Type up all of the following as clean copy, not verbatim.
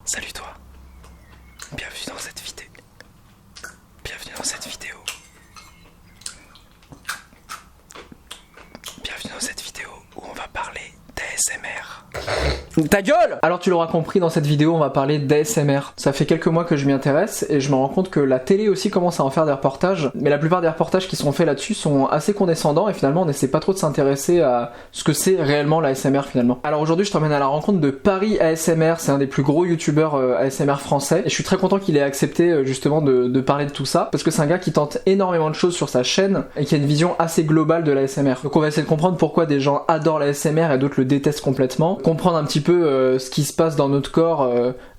Salut toi. Bienvenue dans cette vidéo. Bienvenue dans cette vidéo. Bienvenue dans cette vidéo où on va parler d'ASMR. Ta gueule! Alors tu l'auras compris, dans cette vidéo on va parler d'ASMR. Ça fait quelques mois que je m'y intéresse et je me rends compte que la télé aussi commence à en faire des reportages, mais la plupart des reportages qui sont faits là-dessus sont assez condescendants et finalement on n'essaie pas trop de s'intéresser à ce que c'est réellement l'ASMR finalement. Alors aujourd'hui je t'emmène à la rencontre de Paris ASMR, c'est un des plus gros youtubeurs ASMR français et je suis très content qu'il ait accepté justement de parler de tout ça parce que c'est un gars qui tente énormément de choses sur sa chaîne et qui a une vision assez globale de l'ASMR. Donc on va essayer de comprendre pourquoi des gens adorent l'ASMR et d'autres le détestent complètement, comprendre un petit peu ce qui se passe dans notre corps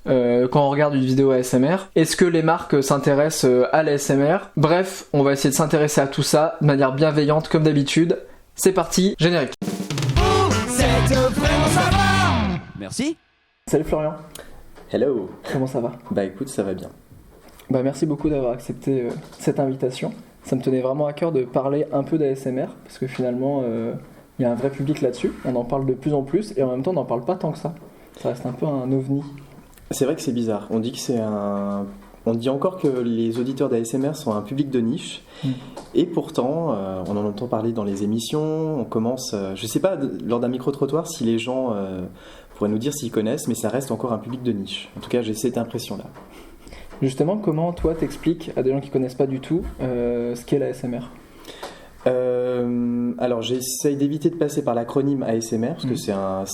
quand on regarde une vidéo ASMR. Est-ce que les marques s'intéressent à l'ASMR? Bref, on va essayer de s'intéresser à tout ça de manière bienveillante comme d'habitude. C'est parti, générique. C'est vraiment sympa. Merci. Salut Florian, Hello. comment ça va? Bah écoute, ça va bien. Bah merci beaucoup d'avoir accepté cette invitation. Ça me tenait vraiment à cœur de parler un peu d'ASMR parce que finalement il y a un vrai public là-dessus, on en parle de plus en plus et en même temps on n'en parle pas tant que ça. Ça reste un peu un ovni. C'est vrai que c'est bizarre. On dit que on dit encore que les auditeurs d'ASMR sont un public de niche. Et pourtant, on en entend parler dans les émissions. On commence, je sais pas, lors d'un micro-trottoir, si les gens pourraient nous dire s'ils connaissent, mais ça reste encore un public de niche. En tout cas, j'ai cette impression-là. Justement, comment toi t'expliques à des gens qui connaissent pas du tout ce qu'est l'ASMR? Alors j'essaye d'éviter de passer par l'acronyme ASMR parce que c'est un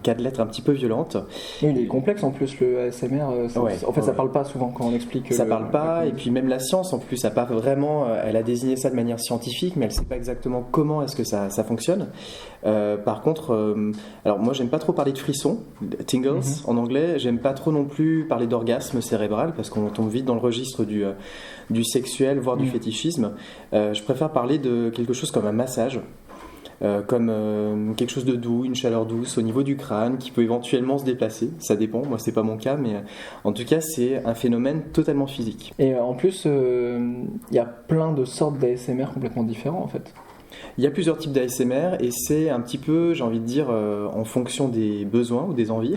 cas de lettres un petit peu violente. Oui, il est complexe en plus le ASMR. Ça parle pas souvent quand on explique. Ça parle pas, et puis même la science en plus, elle a désigné ça de manière scientifique, mais elle sait pas exactement comment est-ce que ça fonctionne. Par contre, alors moi j'aime pas trop parler de frissons, tingles en anglais. J'aime pas trop non plus parler d'orgasme cérébral parce qu'on tombe vite dans le registre du sexuel, voire du fétichisme. Je préfère parler de quelque chose comme un massage, comme quelque chose de doux, une chaleur douce au niveau du crâne qui peut éventuellement se déplacer. Ça dépend, moi c'est pas mon cas, mais en tout cas c'est un phénomène totalement physique. Et en plus, il y a plein de sortes d'ASMR complètement différents en fait. Il y a plusieurs types d'ASMR et c'est un petit peu, j'ai envie de dire, en fonction des besoins ou des envies.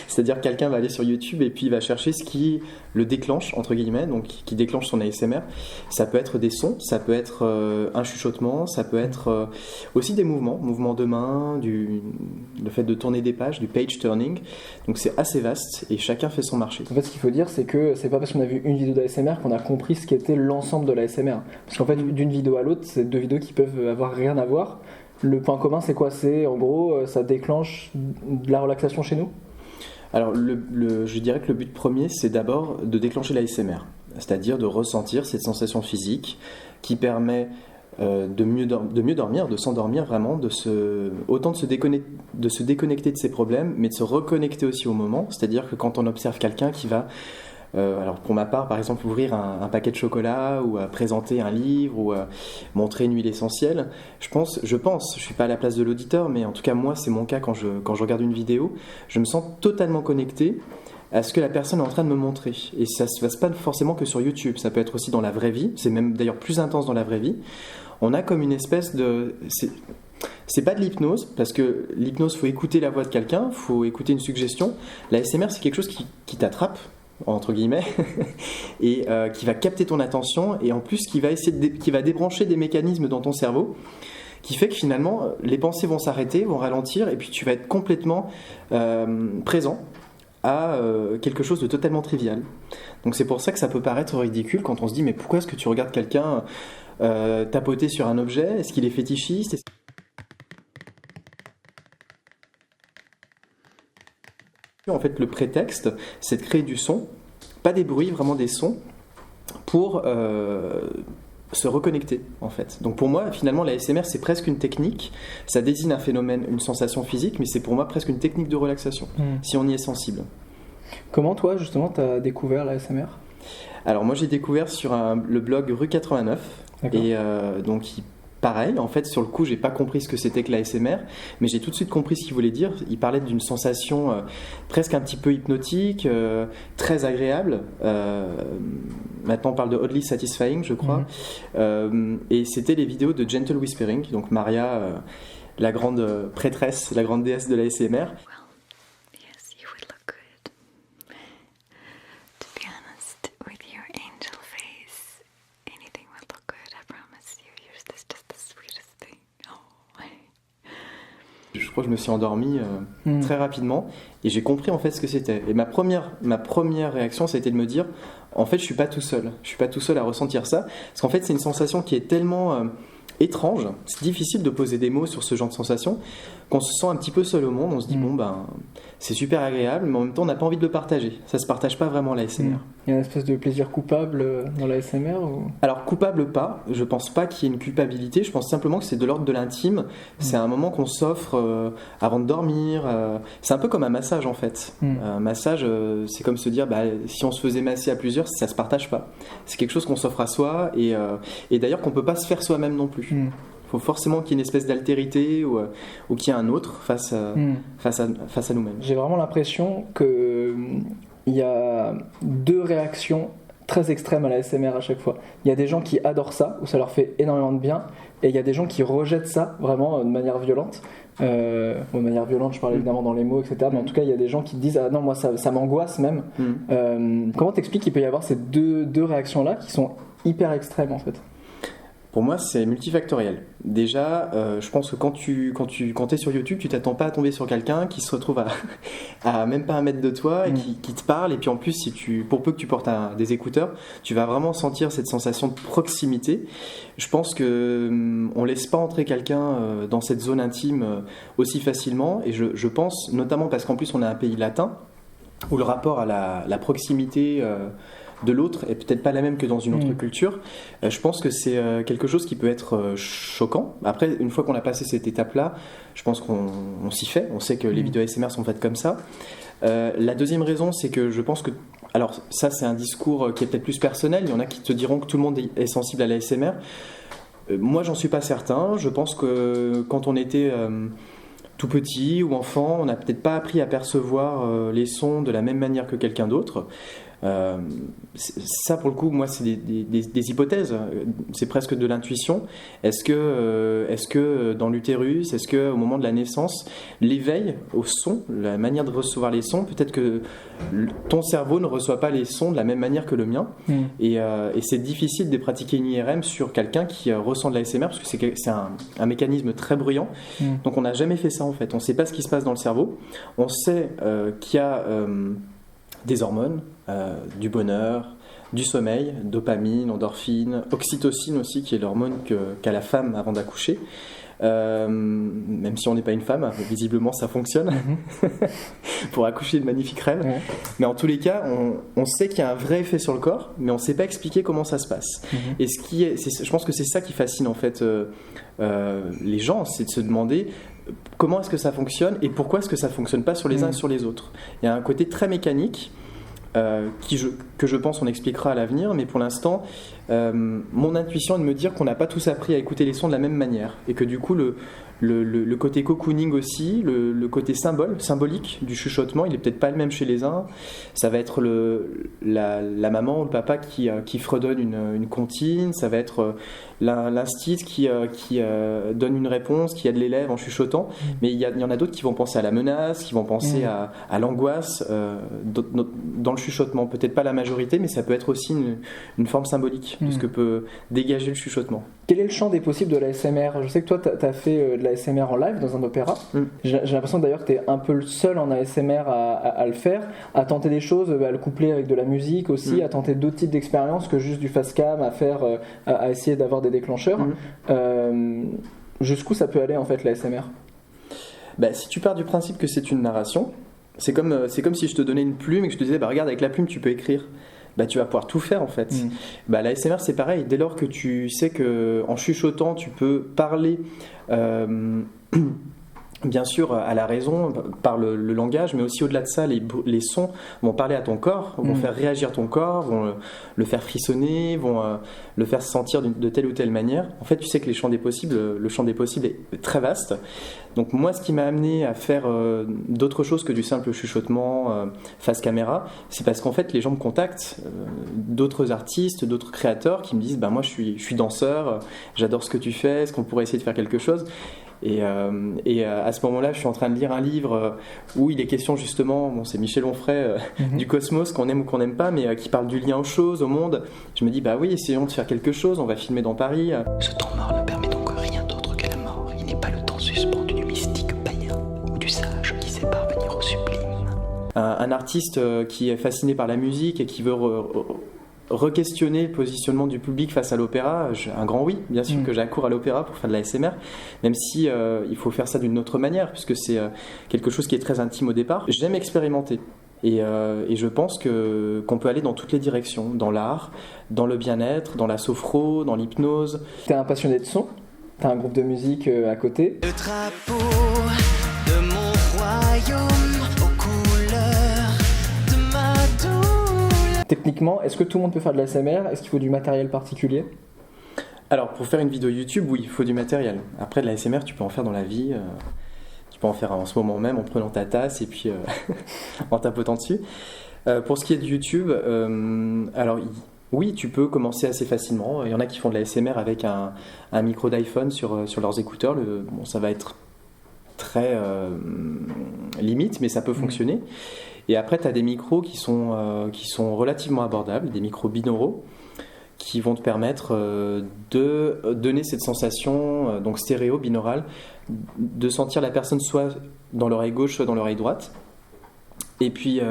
C'est-à-dire que quelqu'un va aller sur YouTube et puis il va chercher ce qui le déclenche, entre guillemets, donc qui déclenche son ASMR. Ça peut être des sons, ça peut être un chuchotement, ça peut être aussi des mouvements de main, le fait de tourner des pages, du page turning. Donc c'est assez vaste et chacun fait son marché. En fait, ce qu'il faut dire, c'est que c'est pas parce qu'on a vu une vidéo d'ASMR qu'on a compris ce qu'était l'ensemble de l'ASMR. Parce qu'en fait, d'une vidéo à l'autre, c'est deux vidéos qui peuvent avoir rien à voir. Le point commun, c'est quoi? C'est en gros, ça déclenche de la relaxation chez nous? Alors, je dirais que le but premier, c'est d'abord de déclencher l'ASMR, c'est-à-dire de ressentir cette sensation physique qui permet de mieux dormir, de s'endormir vraiment, autant de se déconnecter de ses problèmes, mais de se reconnecter aussi au moment. C'est-à-dire que quand on observe quelqu'un qui va alors pour ma part, par exemple, ouvrir un paquet de chocolat ou présenter un livre ou montrer une huile essentielle, je pense, je suis pas à la place de l'auditeur, mais en tout cas moi c'est mon cas quand je regarde une vidéo, je me sens totalement connecté à ce que la personne est en train de me montrer. Et ça se passe pas forcément que sur YouTube, ça peut être aussi dans la vraie vie, c'est même d'ailleurs plus intense dans la vraie vie. On a comme une espèce de... C'est pas de l'hypnose, parce que l'hypnose, faut écouter la voix de quelqu'un, faut écouter une suggestion. La ASMR, c'est quelque chose qui t'attrape, entre guillemets, et qui va capter ton attention, et en plus qui va débrancher des mécanismes dans ton cerveau, qui fait que finalement les pensées vont s'arrêter, vont ralentir, et puis tu vas être complètement présent à quelque chose de totalement trivial. Donc c'est pour ça que ça peut paraître ridicule quand on se dit mais pourquoi est-ce que tu regardes quelqu'un tapoter sur un objet? Est-ce qu'il est fétichiste? En fait, le prétexte, c'est de créer du son, pas des bruits, vraiment des sons, pour se reconnecter, en fait. Donc pour moi, finalement, la ASMR, c'est presque une technique. Ça désigne un phénomène, une sensation physique, mais c'est pour moi presque une technique de relaxation, si on y est sensible. Comment toi, justement, t'as découvert la ASMR? Alors moi, j'ai découvert sur le blog Rue 89, et donc pareil, en fait, sur le coup, j'ai pas compris ce que c'était que l'ASMR, mais j'ai tout de suite compris ce qu'il voulait dire. Il parlait d'une sensation presque un petit peu hypnotique, très agréable. Maintenant, on parle de oddly satisfying, je crois. Et c'était les vidéos de Gentle Whispering, donc Maria, la grande prêtresse, la grande déesse de l'ASMR. crois que je me suis endormi très rapidement et j'ai compris en fait ce que c'était. Et ma première réaction, ça a été de me dire, en fait, je suis pas tout seul. Je suis pas tout seul à ressentir ça, parce qu'en fait, c'est une sensation qui est tellement étrange, c'est difficile de poser des mots sur ce genre de sensation, qu'on se sent un petit peu seul au monde. On se dit bon ben c'est super agréable, mais en même temps on n'a pas envie de le partager. Ça se partage pas vraiment l'ASMR. Il y a une espèce de plaisir coupable dans l'ASMR ou... Alors coupable pas, je pense pas qu'il y ait une culpabilité, je pense simplement que c'est de l'ordre de l'intime. C'est un moment qu'on s'offre avant de dormir. C'est un peu comme un massage en fait. Un massage, c'est comme se dire si on se faisait masser à plusieurs, ça se partage pas. C'est quelque chose qu'on s'offre à soi et d'ailleurs qu'on peut pas se faire soi-même non plus. Il faut forcément qu'il y ait une espèce d'altérité ou qu'il y ait un autre face à nous-mêmes. J'ai vraiment l'impression qu'il y a deux réactions très extrêmes à la ASMR à chaque fois. Il y a des gens qui adorent ça, où ça leur fait énormément de bien, et il y a des gens qui rejettent ça vraiment de manière violente. De manière violente, je parle évidemment dans les mots, etc. Mais en tout cas, il y a des gens qui disent « Ah non, moi ça m'angoisse même ». Comment t'expliques qu'il peut y avoir ces deux réactions-là qui sont hyper extrêmes en fait ? Pour moi, c'est multifactoriel. Déjà, je pense que quand t'es sur YouTube, tu t'attends pas à tomber sur quelqu'un qui se retrouve à même pas 1 mètre de toi et qui te parle. Et puis en plus, pour peu que tu portes des écouteurs, tu vas vraiment sentir cette sensation de proximité. Je pense que on laisse pas entrer quelqu'un dans cette zone intime aussi facilement. Et je pense, notamment parce qu'en plus on est un pays latin, où le rapport à la proximité de l'autre est peut-être pas la même que dans une autre culture. Je pense que c'est quelque chose qui peut être choquant. Après, une fois qu'on a passé cette étape-là, je pense qu'on s'y fait. On sait que les vidéos ASMR sont faites comme ça. La deuxième raison, c'est que je pense que... Alors ça, c'est un discours qui est peut-être plus personnel. Il y en a qui te diront que tout le monde est sensible à l'ASMR. Moi, j'en suis pas certain. Je pense que quand on était... tout petit ou enfant, on n'a peut-être pas appris à percevoir les sons de la même manière que quelqu'un d'autre. Ça pour le coup, moi c'est des hypothèses, c'est presque de l'intuition. Est-ce que dans l'utérus, est-ce que au moment de la naissance, l'éveil au son, la manière de recevoir les sons, peut-être que ton cerveau ne reçoit pas les sons de la même manière que le mien, et c'est difficile de pratiquer une IRM sur quelqu'un qui ressent de l'ASMR parce que c'est un mécanisme très bruyant. Donc on n'a jamais fait ça en fait, on ne sait pas ce qui se passe dans le cerveau. On sait qu'il y a des hormones, du bonheur, du sommeil, dopamine, endorphine, oxytocine aussi, qui est l'hormone qu'a la femme avant d'accoucher. Même si on n'est pas une femme, visiblement ça fonctionne pour accoucher de magnifiques rêves. Mais en tous les cas, on sait qu'il y a un vrai effet sur le corps, mais on ne sait pas expliquer comment ça se passe. Et je pense que c'est ça qui fascine en fait les gens, c'est de se demander comment est-ce que ça fonctionne et pourquoi est-ce que ça ne fonctionne pas sur les uns et sur les autres. Il y a un côté très mécanique que je pense on expliquera à l'avenir, mais pour l'instant mon intuition est de me dire qu'on n'a pas tous appris à écouter les sons de la même manière et que du coup le côté cocooning aussi, le côté symbolique du chuchotement, il est peut-être pas le même chez les uns. Ça va être la maman ou le papa qui fredonne une comptine, ça va être l'instit qui donne une réponse, qui aide l'élève en chuchotant, mais il y en a d'autres qui vont penser à la menace, qui vont penser à l'angoisse dans le chuchotement. Peut-être pas la majorité, mais ça peut être aussi une forme symbolique de ce que peut dégager le chuchotement. Quel est le champ des possibles de l'ASMR ? Je sais que toi, tu as fait de l'ASMR en live dans un opéra. J'ai l'impression d'ailleurs que tu es un peu le seul en ASMR à le faire, à tenter des choses, à le coupler avec de la musique aussi, à tenter d'autres types d'expériences que juste du face cam, à essayer d'avoir des déclencheurs. Jusqu'où ça peut aller en fait l'ASMR ? Si tu pars du principe que c'est une narration, c'est comme si je te donnais une plume et que je te disais regarde, avec la plume tu peux écrire. Tu vas pouvoir tout faire en fait. L'ASMR c'est pareil, dès lors que tu sais qu'en chuchotant tu peux parler bien sûr à la raison par le langage, mais aussi au-delà de ça, les sons vont parler à ton corps, vont faire réagir ton corps, vont le faire frissonner, vont le faire se sentir de telle ou telle manière. En fait, tu sais que le champ des possibles est très vaste. Donc moi, ce qui m'a amené à faire d'autres choses que du simple chuchotement face caméra, c'est parce qu'en fait, les gens me contactent, d'autres artistes, d'autres créateurs qui me disent moi je suis danseur, j'adore ce que tu fais, est-ce qu'on pourrait essayer de faire quelque chose ? Et à ce moment-là, je suis en train de lire un livre où il est question justement, c'est Michel Onfray, du cosmos, qu'on aime ou qu'on n'aime pas, mais qui parle du lien aux choses, au monde. Je me dis, oui, essayons de faire quelque chose, on va filmer dans Paris. Ce temps mort ne permet donc rien d'autre que la mort. Il n'est pas le temps suspendu du mystique païen. un artiste qui est fasciné par la musique et qui veut re-questionner le positionnement du public face à l'opéra, un grand oui, bien sûr que j'accours à l'opéra pour faire de la ASMR, même si il faut faire ça d'une autre manière, puisque c'est quelque chose qui est très intime au départ. J'aime expérimenter. Et je pense qu'on peut aller dans toutes les directions, dans l'art, dans le bien-être, dans la sophro, dans l'hypnose. T'es un passionné de son, t'as un groupe de musique à côté. Le drapeau de mon royaume aux couleurs de ma douleur. Techniquement, est-ce que tout le monde peut faire de l'ASMR? Est-ce qu'il faut du matériel particulier? Alors, pour faire une vidéo YouTube, oui, il faut du matériel. Après, de la ASMR, tu peux en faire dans la vie. Tu peux en faire en ce moment même en prenant ta tasse et puis en tapotant dessus. Pour ce qui est de YouTube, alors oui, tu peux commencer assez facilement. Il y en a qui font de la ASMR avec un micro d'iPhone sur leurs écouteurs. Bon, ça va être très limite, mais ça peut fonctionner. Et après, tu as des micros qui sont relativement abordables, des micros binauraux, qui vont te permettre de donner cette sensation, donc stéréo, binaurale, de sentir la personne soit dans l'oreille gauche, soit dans l'oreille droite. Et puis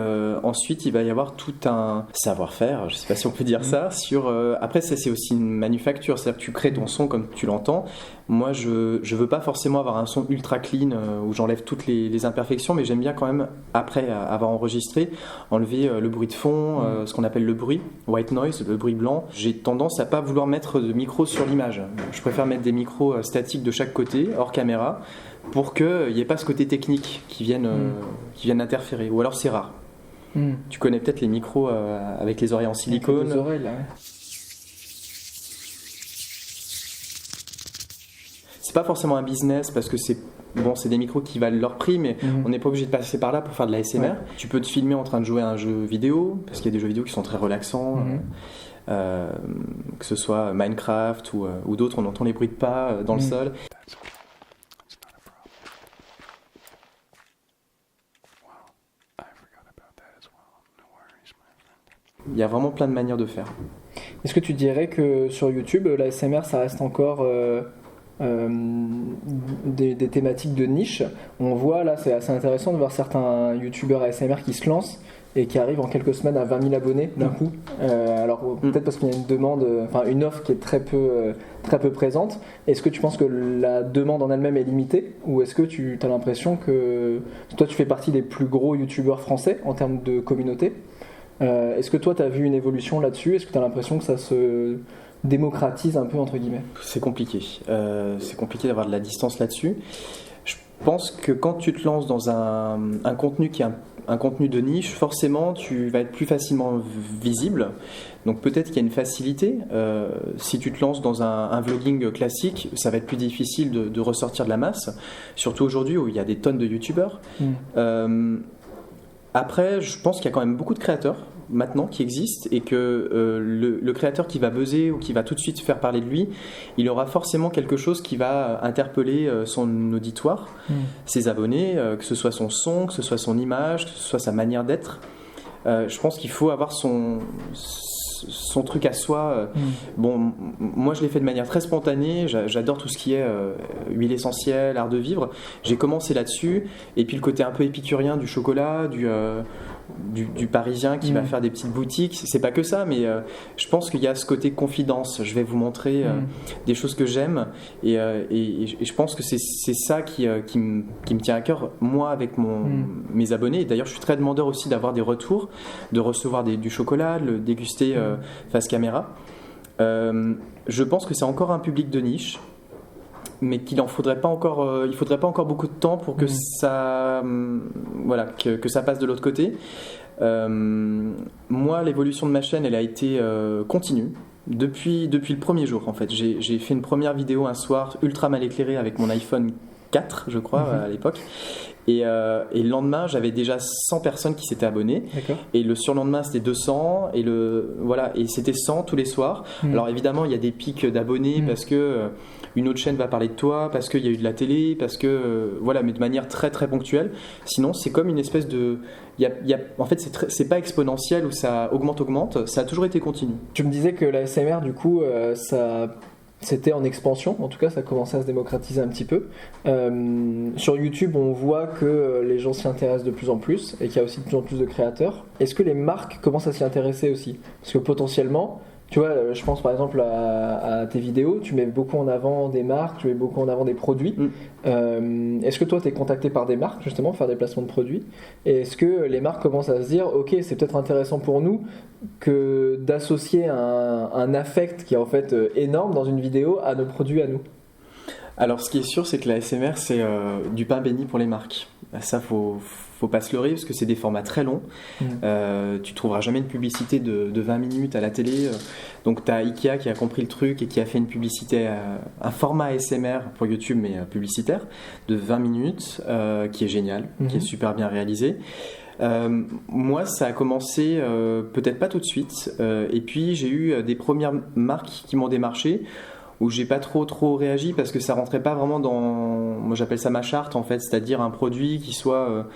ensuite, il va y avoir tout un savoir-faire, je ne sais pas si on peut dire ça, sur... après, ça, c'est aussi une manufacture, c'est-à-dire que tu crées ton son comme tu l'entends. Moi, je ne veux pas forcément avoir un son ultra clean où j'enlève toutes les imperfections, mais j'aime bien quand même, après avoir enregistré, enlever le bruit de fond, ce qu'on appelle le bruit, white noise, le bruit blanc. J'ai tendance à pas vouloir mettre de micro sur l'image. Je préfère mettre des micros statiques de chaque côté, hors caméra, pour qu'il n'y ait pas ce côté technique qui vienne interférer. Ou alors c'est rare. Tu connais peut-être les micros avec les oreilles en silicone. Avec les oreilles, là, ouais. C'est pas forcément un business parce que c'est des micros qui valent leur prix, mais on n'est pas obligé de passer par là pour faire de la ASMR. Ouais. Tu peux te filmer en train de jouer à un jeu vidéo, parce qu'il y a des jeux vidéo qui sont très relaxants. Que ce soit Minecraft ou d'autres, on entend les bruits de pas dans le sol. Il y a vraiment plein de manières de faire. Est-ce que tu dirais que sur YouTube, l'ASMR, ça reste encore des thématiques de niche? On voit là, c'est assez intéressant de voir certains YouTubeurs ASMR qui se lancent et qui arrivent en quelques semaines à 20 000 abonnés d'un coup. Alors peut-être parce qu'il y a une demande, une offre qui est très peu présente. Est-ce que tu penses que la demande en elle-même est limitée, ou est-ce que tu as l'impression que toi tu fais partie des plus gros YouTubeurs français en termes de communauté? Est-ce que toi tu as vu une évolution là-dessus? Est-ce que tu as l'impression que ça se démocratise un peu, entre guillemets? C'est compliqué. C'est compliqué d'avoir de la distance là-dessus. Je pense que quand tu te lances dans un contenu qui est un contenu de niche, forcément tu vas être plus facilement visible. Donc peut-être qu'il y a une facilité. Si tu te lances dans un vlogging classique, ça va être plus difficile de ressortir de la masse. Surtout aujourd'hui où il y a des tonnes de youtubeurs. Après, je pense qu'il y a quand même beaucoup de créateurs maintenant qui existent, et que le créateur qui va buzzer ou qui va tout de suite faire parler de lui, il aura forcément quelque chose qui va interpeller son auditoire, ses abonnés, que ce soit son son, que ce soit son image, que ce soit sa manière d'être. Je pense qu'il faut avoir son truc à soi. Bon, moi je l'ai fait de manière très spontanée. J'adore tout ce qui est huile essentielle, art de vivre. J'ai commencé là-dessus, et puis le côté un peu épicurien du chocolat, du parisien qui va faire des petites boutiques, c'est pas que ça, mais je pense qu'il y a ce côté confidence. Je vais vous montrer des choses que j'aime, et je pense que c'est ça qui me tient à cœur, moi, avec mes abonnés. Et d'ailleurs, je suis très demandeur aussi d'avoir des retours, de recevoir du chocolat, de le déguster face caméra. Je pense que c'est encore un public de niche, mais qu'il faudrait pas encore beaucoup de temps pour que ça que ça passe de l'autre côté. Moi, l'évolution de ma chaîne, elle a été continue depuis le premier jour. En fait, j'ai fait une première vidéo un soir ultra mal éclairée avec mon iPhone 4, je crois, à l'époque. Et le lendemain, j'avais déjà 100 personnes qui s'étaient abonnées. D'accord. Et le surlendemain, c'était 200. Et c'était 100 tous les soirs. Alors évidemment, il y a des pics d'abonnés parce que une autre chaîne va parler de toi, parce qu'il y a eu de la télé, parce que mais de manière très très ponctuelle. Sinon, c'est comme une espèce de... en fait, c'est pas exponentiel où ça augmente, ça a toujours été continu. Tu me disais que la ASMR, du coup, ça c'était en expansion, en tout cas ça commençait à se démocratiser un petit peu. Sur YouTube, on voit que les gens s'y intéressent de plus en plus et qu'il y a aussi de plus en plus de créateurs. Est-ce que les marques commencent à s'y intéresser aussi? Parce que potentiellement, tu vois, je pense par exemple à tes vidéos, tu mets beaucoup en avant des marques, tu mets beaucoup en avant des produits. Est-ce que toi, tu es contacté par des marques justement pour faire des placements de produits? Et est-ce que les marques commencent à se dire, ok, c'est peut-être intéressant pour nous que d'associer un affect qui est en fait énorme dans une vidéo à nos produits à nous? Alors, ce qui est sûr, c'est que la SMR, c'est du pain béni pour les marques. Ça, faut pas se leurrer parce que c'est des formats très longs. Tu trouveras jamais une publicité de 20 minutes à la télé. Donc, tu as Ikea qui a compris le truc et qui a fait une publicité, un format ASMR pour YouTube, mais publicitaire, de 20 minutes, qui est génial, qui est super bien réalisé. Moi, ça a commencé peut-être pas tout de suite. Et puis, j'ai eu des premières marques qui m'ont démarché, où j'ai pas trop réagi parce que ça rentrait pas vraiment dans, moi j'appelle ça ma charte en fait, c'est-à-dire un produit qui soit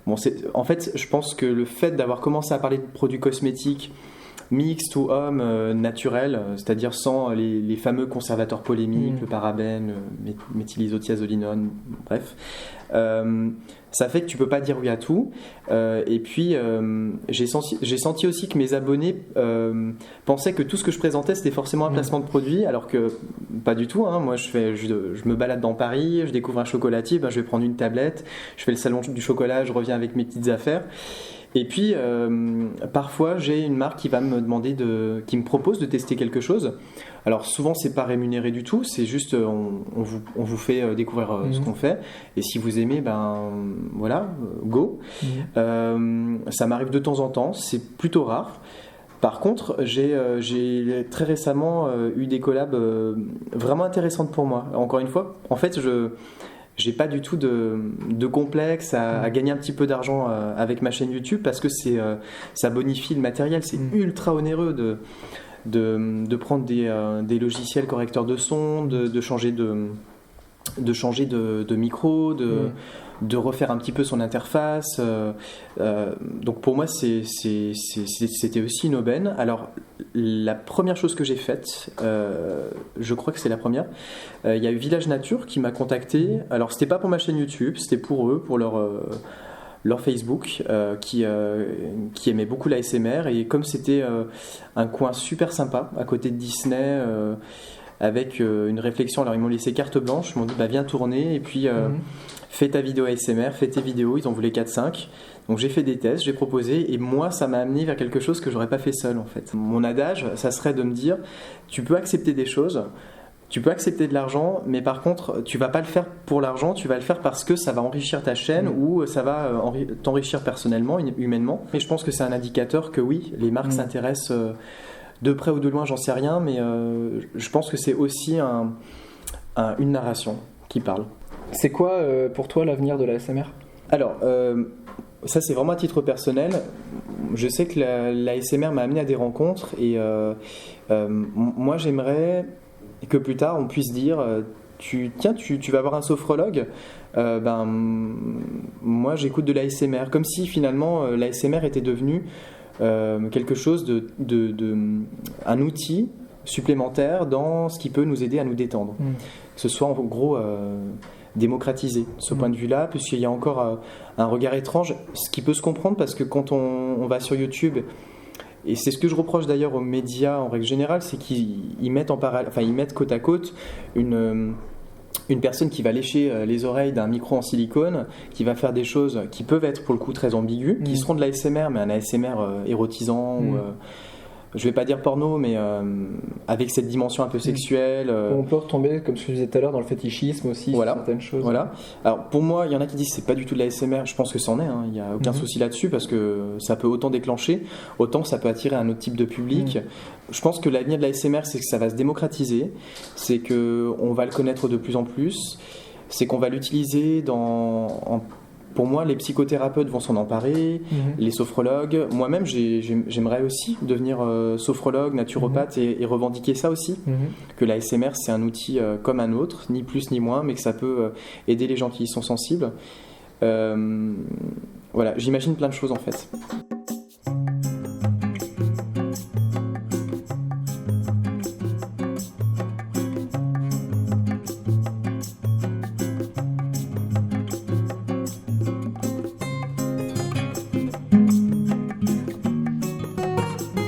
en fait je pense que le fait d'avoir commencé à parler de produits cosmétiques mixtes ou hommes naturels, c'est-à-dire sans les fameux conservateurs polémiques, le parabène, méthylisothiazolinone, bref, ça fait que tu peux pas dire oui à tout. Et puis j'ai senti aussi que mes abonnés pensaient que tout ce que je présentais c'était forcément un placement de produit, alors que pas du tout, hein. Moi je me balade dans Paris, je découvre un chocolatier, je vais prendre une tablette, je fais le salon du chocolat, je reviens avec mes petites affaires. Et puis parfois j'ai une marque qui va me demander qui me propose de tester quelque chose. Alors souvent c'est pas rémunéré du tout, c'est juste on vous fait découvrir ce qu'on fait, et si vous aimez, voilà, go. Ça m'arrive de temps en temps, c'est plutôt rare. Par contre, j'ai très récemment eu des collabs vraiment intéressantes pour moi. Encore une fois, en fait, j'ai pas du tout de complexe à gagner un petit peu d'argent avec ma chaîne YouTube parce que ça bonifie le matériel. C'est ultra onéreux de prendre des logiciels correcteurs de son, de changer de micro, de refaire un petit peu son interface. Donc pour moi, c'était aussi une aubaine. Alors, la première chose que j'ai faite, je crois que c'est la première, il y a eu Village Nature qui m'a contacté. Alors, c'était pas pour ma chaîne YouTube, c'était pour eux, pour leur Facebook, qui aimait beaucoup l'ASMR. Et comme c'était un coin super sympa, à côté de Disney, avec une réflexion, alors ils m'ont laissé carte blanche, ils m'ont dit viens tourner, et puis fais ta vidéo ASMR, fais tes vidéos, ils en voulaient 4-5. Donc j'ai fait des tests, j'ai proposé, et moi ça m'a amené vers quelque chose que j'aurais pas fait seul en fait. Mon adage, ça serait de me dire, tu peux accepter des choses, tu peux accepter de l'argent, mais par contre tu vas pas le faire pour l'argent, tu vas le faire parce que ça va enrichir ta chaîne ou ça va t'enrichir personnellement, humainement. Et je pense que c'est un indicateur que oui, les marques s'intéressent de près ou de loin, j'en sais rien, mais je pense que c'est aussi une narration qui parle. C'est quoi pour toi l'avenir de la ASMR? Alors, ça c'est vraiment à titre personnel. Je sais que la ASMR m'a amené à des rencontres et moi j'aimerais que plus tard on puisse dire tu vas avoir un sophrologue, moi j'écoute de l'ASMR, comme si finalement l'ASMR était devenu quelque chose un outil supplémentaire dans ce qui peut nous aider à nous détendre. Que ce soit en gros démocratisé, ce point de vue-là, puisqu'il y a encore un regard étrange, ce qui peut se comprendre parce que quand on va sur YouTube, et c'est ce que je reproche d'ailleurs aux médias en règle générale, c'est qu'ils mettent ils mettent côte à côte une personne qui va lécher les oreilles d'un micro en silicone, qui va faire des choses qui peuvent être pour le coup très ambiguës, qui seront de l'ASMR, mais un ASMR érotisant ou je vais pas dire porno, mais avec cette dimension un peu sexuelle. On peut retomber, comme ce que je disais tout à l'heure, dans le fétichisme aussi, voilà, sur certaines choses. Voilà. Alors pour moi, il y en a qui disent que c'est pas du tout de l'ASMR. Je pense que c'en est, hein. Il n'y a aucun souci là-dessus parce que ça peut autant déclencher, autant ça peut attirer un autre type de public. Je pense que l'avenir de l'ASMR, c'est que ça va se démocratiser, c'est qu'on va le connaître de plus en plus, c'est qu'on va l'utiliser pour moi, les psychothérapeutes vont s'en emparer, les sophrologues. Moi-même, j'aimerais aussi devenir sophrologue, naturopathe et revendiquer ça aussi. Que l'ASMR, c'est un outil comme un autre, ni plus ni moins, mais que ça peut aider les gens qui y sont sensibles. Voilà, j'imagine plein de choses en fait.